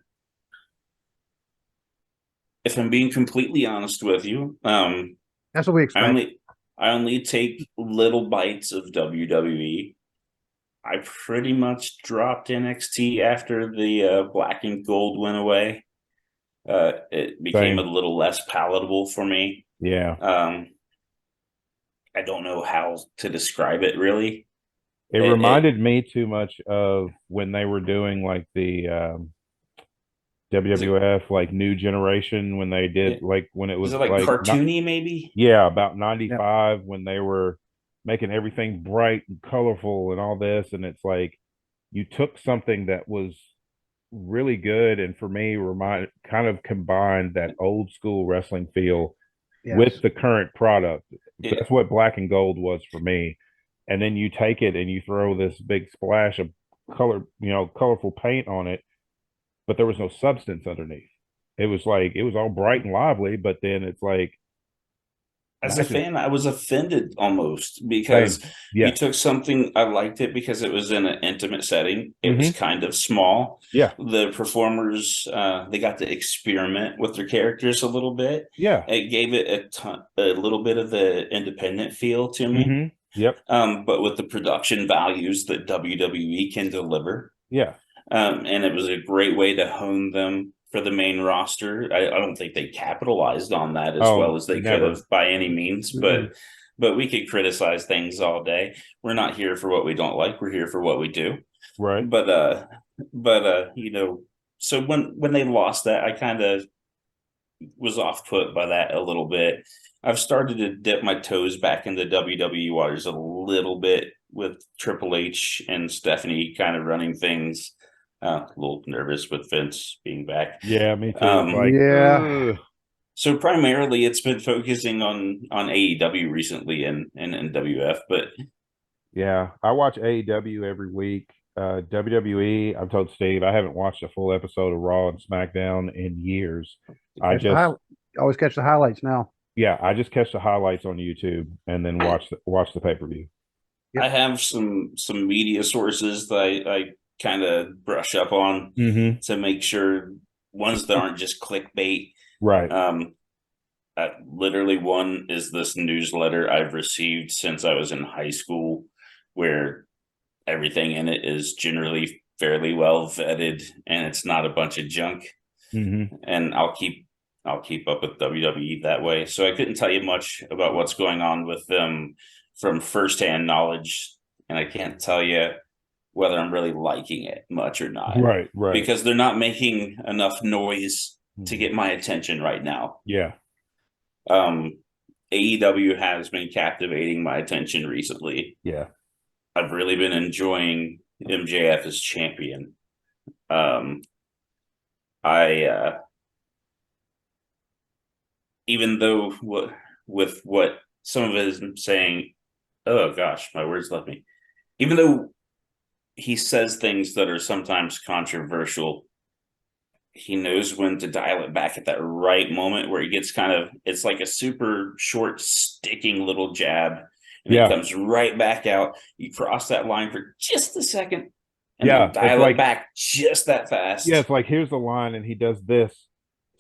If I'm being completely honest with you, that's what we expect. I only take little bites of WWE. I pretty much dropped NXT after the black and gold went away. It became a little less palatable for me. Yeah. I don't know how to describe it really. It reminded me too much of when they were doing like the WWF like New Generation, when they did when it was like cartoony maybe. Yeah, about 95 when they were making everything bright and colorful and all this, and it's like you took something that was really good and for me kind of combined that old school wrestling feel with the current product. That's what black and gold was for me. And then you take it and you throw this big splash of colorful paint on it, but there was no substance underneath. It was all bright and lively, but then it's like, as a fan, I was offended almost because you took something, I liked it because it was in an intimate setting. It was kind of small. Yeah. The performers, they got to experiment with their characters a little bit. Yeah. It gave it a little bit of the independent feel to me. Yep. But with the production values that WWE can deliver. Yeah. And it was a great way to hone them for the main roster. I don't think they capitalized on that as well as they could have by any means, but we could criticize things all day. We're not here for what we don't like. We're here for what we do. Right. But so when they lost that, I kind of was off put by that a little bit. I've started to dip my toes back into WWE waters a little bit with Triple H and Stephanie kind of running things. A little nervous with Vince being back. Yeah, me too. So primarily it's been focusing on AEW recently and NWF, but yeah, I watch AEW every week. WWE, I've told Steve I haven't watched a full episode of Raw and SmackDown in years. I always catch the highlights now. Yeah, I just catch the highlights on YouTube and then watch the pay-per-view. Yep. I have some media sources that I kind of brush up on to make sure ones that aren't just clickbait. Right. Literally one is this newsletter I've received since I was in high school where everything in it is generally fairly well vetted and it's not a bunch of junk. And I'll keep I'll keep up with WWE that way. So I couldn't tell you much about what's going on with them from firsthand knowledge, and I can't tell you whether I'm really liking it much or not. Right. Because they're not making enough noise to get my attention right now. Yeah. AEW has been captivating my attention recently. Yeah. I've really been enjoying MJF as champion. Even though with what some of it is saying, oh gosh, my words left me. Even though he says things that are sometimes controversial, he knows when to dial it back at that right moment where he gets it's like a super short, sticking little jab, and it comes right back out. You cross that line for just a second, and then dial it back just that fast. Yeah, it's like, here's the line, and he does this,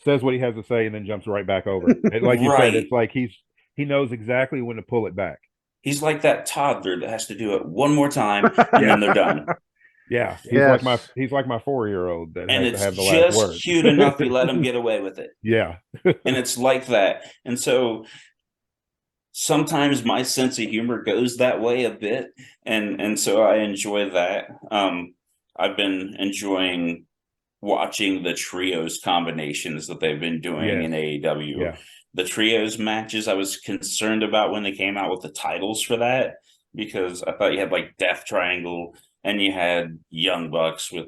says what he has to say, and then jumps right back over. Like you said, it's like he knows exactly when to pull it back. He's like that toddler that has to do it one more time, and then they're done. Yeah, he's like my 4-year-old that has to have the last word. Just cute enough you let him get away with it. Yeah. And it's like that. And so sometimes my sense of humor goes that way a bit, and so I enjoy that. I've been enjoying watching the trios combinations that they've been doing in AEW. Yeah. The trios matches I was concerned about when they came out with the titles for that, because I thought you had like Death Triangle and you had Young Bucks with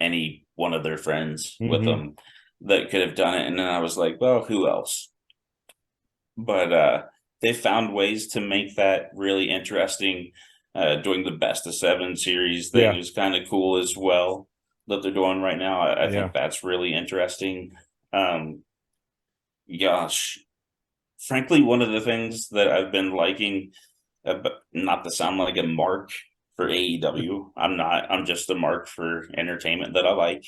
any one of their friends with them that could have done it. And then I was like, well, who else? But they found ways to make that really interesting. Doing the best of 7 series thing is kind of cool as well that they're doing right now. I think that's really interesting. Gosh, frankly, one of the things that I've been liking, not to sound like a mark for AEW, I'm just a mark for entertainment that I like.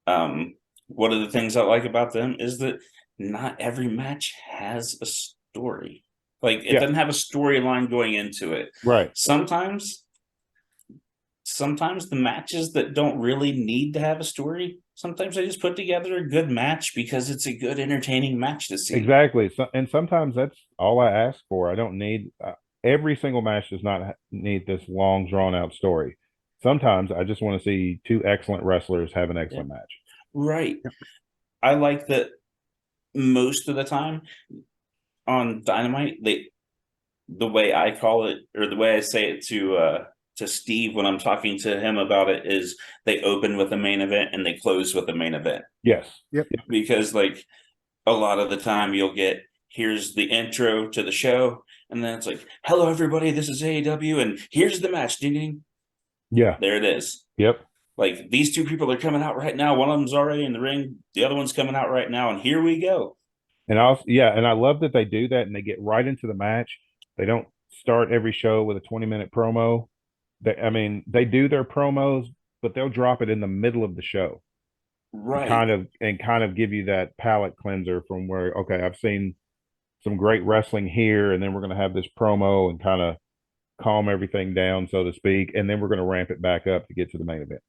One of the things I like about them is that not every match has a story. Like, it doesn't have a storyline going into it. Right. Sometimes the matches that don't really need to have a story, sometimes I just put together a good match because it's a good, entertaining match to see. Exactly. And sometimes that's all I ask for. I don't need every single match does not need this long, drawn out story. Sometimes I just want to see 2 excellent wrestlers have an excellent match. Right. I like that most of the time on Dynamite, the way I call it, or the way I say it to Steve when I'm talking to him about it, is they open with a main event and they close with a main event. Yes. Yep. Because like a lot of the time you'll get, here's the intro to the show, and then it's like, hello everybody, this is AEW, and here's the match. Ding ding. Yeah. There it is. Yep. Like, these 2 people are coming out right now. One of them's already in the ring. The other one's coming out right now, and here we go. And I love that they do that and they get right into the match. They don't start every show with a 20-minute promo. They do their promos, but they'll drop it in the middle of the show. Right. Kind of give you that palate cleanser from where, okay, I've seen some great wrestling here, and then we're going to have this promo and kind of calm everything down, so to speak, and then we're going to ramp it back up to get to the main event.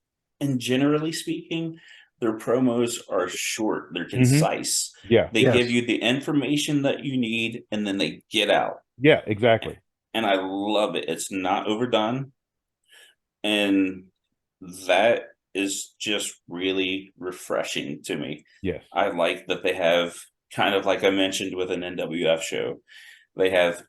And generally speaking, their promos are short. They're concise. Yeah. They give you the information that you need, and then they get out. Yeah, exactly. And I love it. It's not overdone. And that is just really refreshing to me. Yes. I like that they have, kind of like I mentioned with an NWF show, they have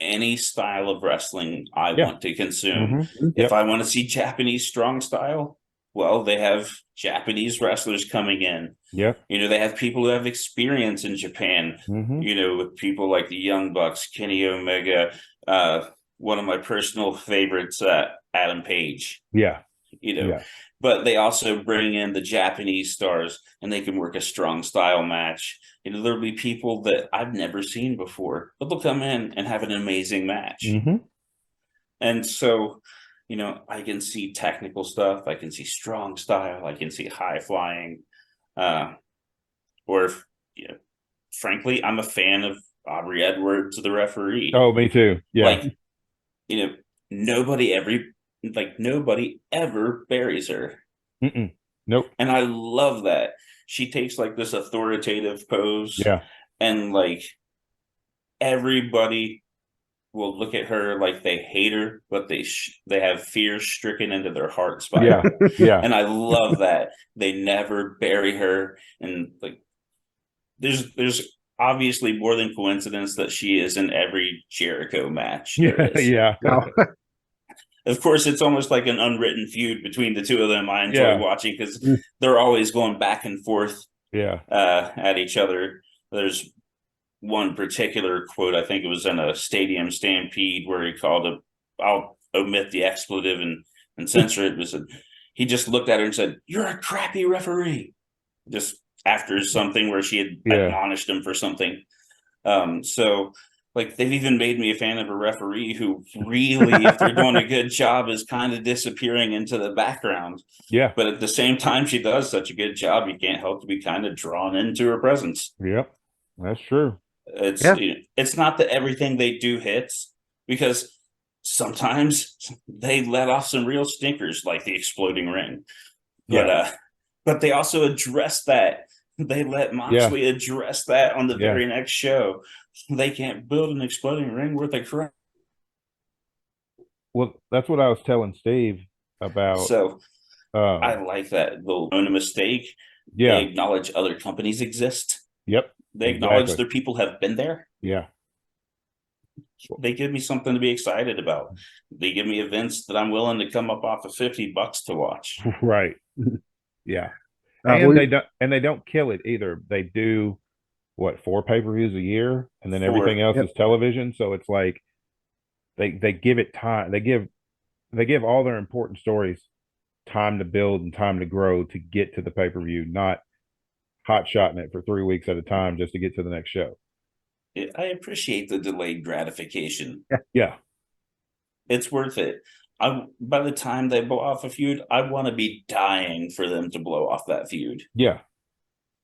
any style of wrestling I want to consume. If I want to see Japanese strong style, well, they have Japanese wrestlers coming in. Yeah. They have people who have experience in Japan, with people like the Young Bucks, Kenny Omega, one of my personal favorites, Adam Page. Yeah. But they also bring in the Japanese stars, and they can work a strong style match. There'll be people that I've never seen before, but they'll come in and have an amazing match. And so, I can see technical stuff. I can see strong style. I can see high flying. Frankly, I'm a fan of Aubrey Edwards, the referee. Oh, me too. Yeah. Nobody ever buries her. Nope. And I love that. she takes like this authoritative pose. Yeah. And like everybody will look at her like they hate her, but they have fear stricken into their hearts by Yeah. her. Yeah. And I love that they never bury her. And like, there's obviously more than coincidence that she is in every Jericho match there is. Yeah. No. Of course, it's almost like an unwritten feud between the two of them. I enjoy watching because they're always going back and forth at each other. There's one particular quote, I think it was in a stadium stampede, where he called a, I'll omit the expletive and censor it, but he just looked at her and said, "You're a crappy referee," just after something where she had admonished him for something. So like, they've even made me a fan of a referee who really, if they're doing a good job, is kind of disappearing into the background. Yeah. But at the same time, she does such a good job, you can't help to be kind of drawn into her presence. Yep. That's true. It's not that everything they do hits, because sometimes they let off some real stinkers, like the exploding ring. But they also address that. They let Moxley address that on the very next show. They can't build an exploding ring worth of crap. Well, that's what I was telling Steve about. So I like that. They'll own a mistake. Yeah. They acknowledge other companies exist. Yep. They acknowledge their people have been there. Yeah. They give me something to be excited about. They give me events that I'm willing to come up off of $50 to watch. Right. Yeah. And they don't kill it either. They do 4 pay-per-views a year, and then everything else is television. So it's like they give it time. They give all their important stories time to build and time to grow to get to the pay-per-view, not hot-shotting it for 3 weeks at a time just to get to the next show. I appreciate the delayed gratification. Yeah. It's worth it. By the time they blow off a feud, I want to be dying for them to blow off that feud. Yeah.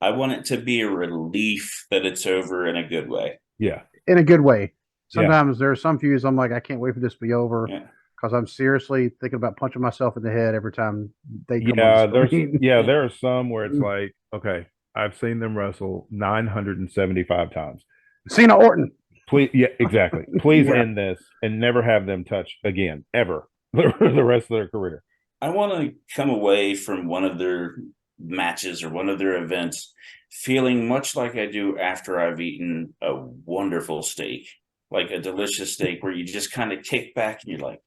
I want it to be a relief that it's over in a good way. Yeah. In a good way. Sometimes there are some feuds I'm like, I can't wait for this to be over, because I'm seriously thinking about punching myself in the head every time they come on the screen. There are some where it's like, okay, I've seen them wrestle 975 times. Cena Orton. Please, exactly. Please end this and never have them touch again, ever, the rest of their career. I want to come away from one of their matches or one of their events feeling much like I do after I've eaten a wonderful steak, like a delicious steak where you just kind of kick back and you're like,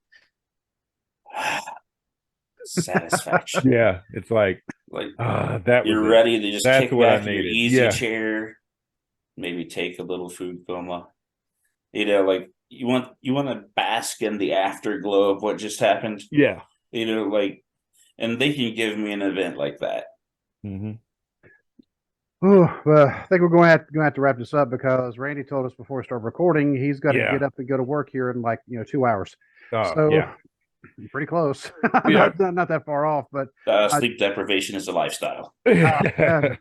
satisfaction. Yeah, it's like that. You're ready to just kick back in your easy chair, maybe take a little food coma. Like you want to bask in the afterglow of what just happened. Yeah. And they can give me an event like that. Mm-hmm. I think we're going to have to wrap this up, because Randy told us before we start recording he's got to get up and go to work here in 2 hours. Pretty close. not that far off, but sleep deprivation is a lifestyle. Dwaylen,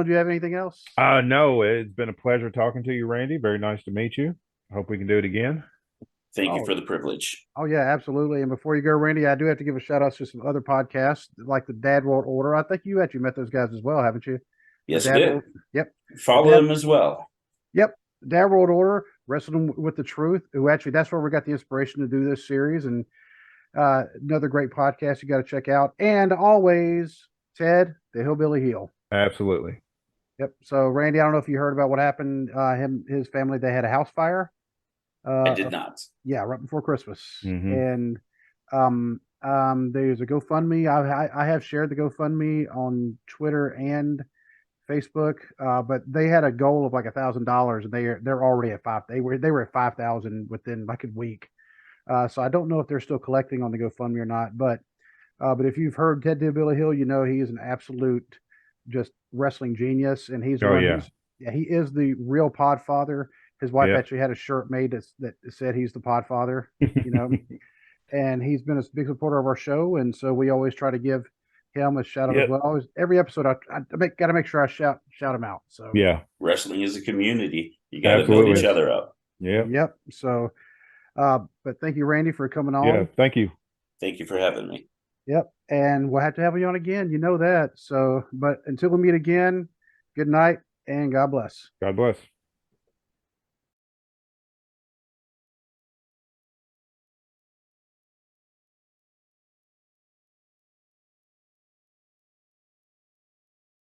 do you have anything else? No, it's been a pleasure talking to you, Randy. Very nice to meet you. I hope we can do it again. Thank you for the privilege. Oh, yeah, absolutely. And before you go, Randy, I do have to give a shout out to some other podcasts like the Dad World Order. I think you actually met those guys as well, haven't you? Yes, I did. Yep. Follow them as well. Yep. Dad World Order, Wrestling with the Truth, who actually, that's where we got the inspiration to do this series. And another great podcast you got to check out. And always, Ted, the Hillbilly Heel. Absolutely. Yep. So, Randy, I don't know if you heard about what happened. His family, they had a house fire. I did not. Yeah, right before Christmas. Mm-hmm. And there's a GoFundMe. I have shared the GoFundMe on Twitter and Facebook, but they had a goal of like $1,000, and they're already at five. They were at 5,000 within like a week. So I don't know if they're still collecting on the GoFundMe or not. But if you've heard Ted Billy Hill, you know he is an absolute just wrestling genius, and he's he is the real Podfather. His wife actually had a shirt made that said he's the Podfather, and he's been a big supporter of our show. And so we always try to give him a shout out as well. Always, every episode, I got to make sure I shout him out. So wrestling is a community. You got to build each other up. Yep. So, but thank you, Randy, for coming on. Yeah. Thank you. Thank you for having me. Yep. And we'll have to have you on again. You know that. So, but until we meet again, good night and God bless. God bless.